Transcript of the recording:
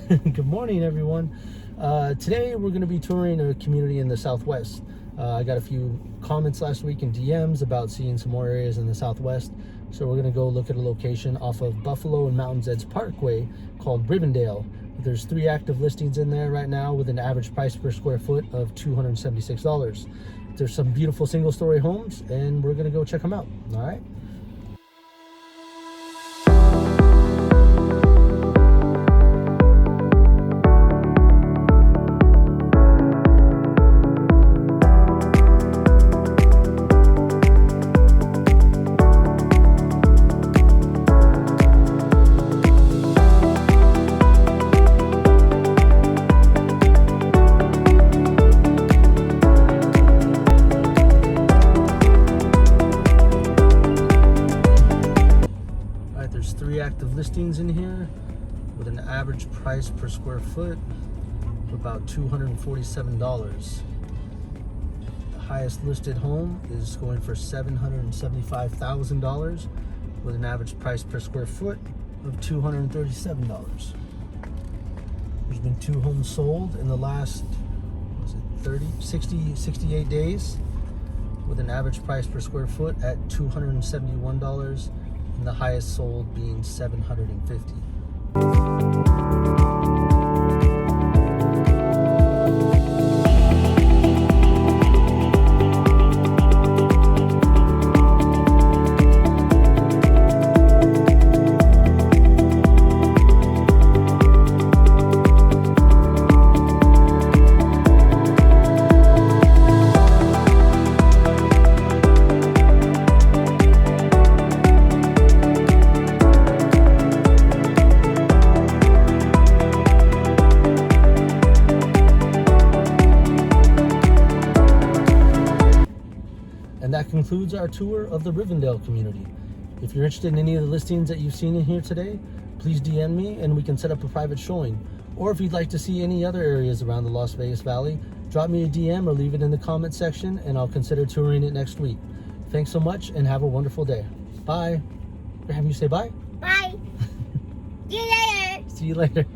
Good morning, everyone. Today we're going to be touring a community in the Southwest. I got a few comments last week in DMs about seeing some more areas in the Southwest. So we're going to go look at a location off of Buffalo and Mountains Edge Parkway called Rivendell. There's 3 active listings in there right now with an average price per square foot of $276. There's some beautiful single-story homes, and we're going to go check them out. All right. There's 3 active listings in here with an average price per square foot of about $247. The highest listed home is going for $775,000 with an average price per square foot of $237. There's been 2 homes sold in the last 68 days with an average price per square foot at $271. And the highest sold being $750. And that concludes our tour of the Rivendell community. If you're interested in any of the listings that you've seen in here today, please DM me and we can set up a private showing. Or if you'd like to see any other areas around the Las Vegas Valley, drop me a DM or leave it in the comment section and I'll consider touring it next week. Thanks so much and have a wonderful day. Bye. Have you say bye? Bye. See you later. See you later.